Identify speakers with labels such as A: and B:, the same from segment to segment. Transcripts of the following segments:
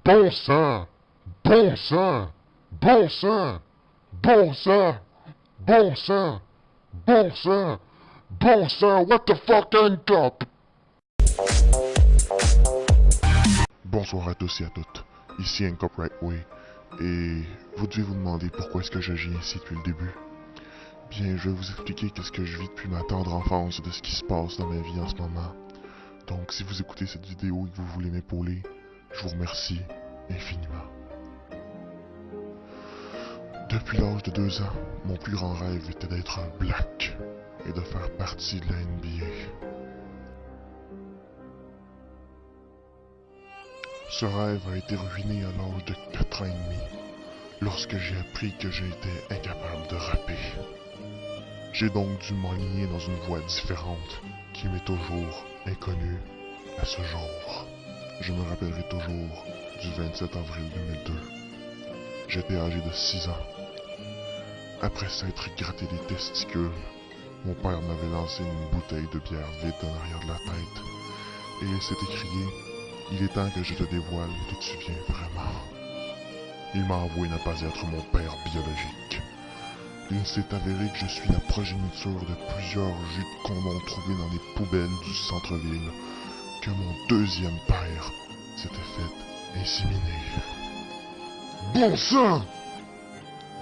A: Bon sang! Bon sang! Bon sang! Bon sang! Bon sang! Bon sang! Bon sang! What the fuck, Hancock?
B: Bonsoir à tous et à toutes, ici Hancock Rightway, et vous devez vous demander pourquoi est-ce que j'agis ainsi depuis le début. Bien, je vais vous expliquer qu'est-ce que je vis depuis ma tendre enfance et de ce qui se passe dans ma vie en ce moment. Donc, si vous écoutez cette vidéo et que vous voulez m'épauler, je vous remercie infiniment. Depuis l'âge de 2 ans, mon plus grand rêve était d'être un Black et de faire partie de la NBA. Ce rêve a été ruiné à l'âge de 4 ans et demi, lorsque j'ai appris que j'étais incapable de rapper. J'ai donc dû m'enligner dans une voie différente, qui m'est toujours inconnue à ce jour. Je me rappellerai toujours du 27 avril 2002. J'étais âgé de 6 ans. Après s'être gratté les testicules, mon père m'avait lancé une bouteille de bière vide en arrière de la tête, et il s'était crié « Il est temps que je te dévoile d'où tu viens vraiment. » Il m'a avoué ne pas être mon père biologique. Il s'est avéré que je suis la progéniture de plusieurs jus de condom trouvés dans les poubelles du centre-ville, que mon deuxième père s'était fait inséminer. Bon sang!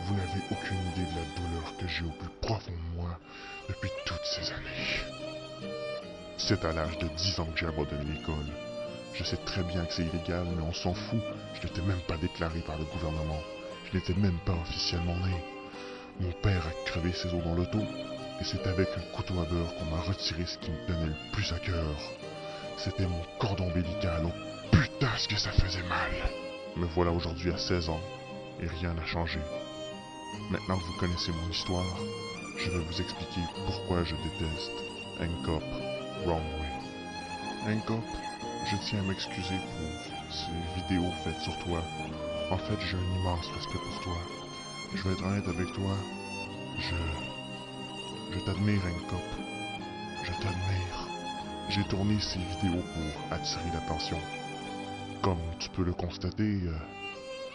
B: Vous n'avez aucune idée de la douleur que j'ai au plus profond de moi depuis toutes ces années. C'est à l'âge de 10 ans que j'ai abandonné l'école. Je sais très bien que c'est illégal, mais on s'en fout. Je n'étais même pas déclaré par le gouvernement. Je n'étais même pas officiellement né. Mon père a crevé ses os dans l'auto, et c'est avec un couteau à beurre qu'on m'a retiré ce qui me tenait le plus à cœur. C'était mon cordon ombilical. Oh putain, ce que ça faisait mal! Me voilà aujourd'hui à 16 ans, et rien n'a changé. Maintenant que vous connaissez mon histoire, je vais vous expliquer pourquoi je déteste Hancock Wrong Way. Hancock, je tiens à m'excuser pour ces vidéos faites sur toi. En fait, j'ai un immense respect pour toi. Je vais être honnête avec toi. Je t'admire, Hancock. Je t'admire. J'ai tourné ces vidéos pour attirer l'attention. Comme tu peux le constater,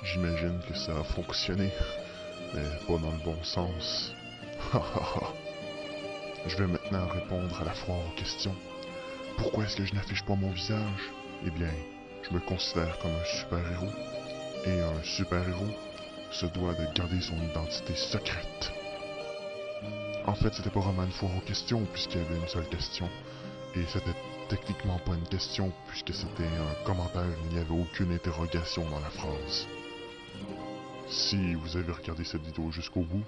B: j'imagine que ça a fonctionné. Mais pas dans le bon sens. Je vais maintenant répondre à la fois aux questions. Pourquoi est-ce que je n'affiche pas mon visage? Eh bien, je me considère comme un super-héros. Et un super-héros se doit de garder son identité secrète. En fait, c'était pas vraiment une foire aux questions, puisqu'il y avait une seule question. Et c'était techniquement pas une question, puisque c'était un commentaire, il n'y avait aucune interrogation dans la phrase. Si vous avez regardé cette vidéo jusqu'au bout,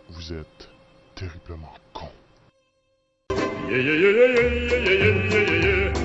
B: vous êtes terriblement con.
C: Yeah, yeah, yeah, yeah, yeah, yeah, yeah, yeah, yeah.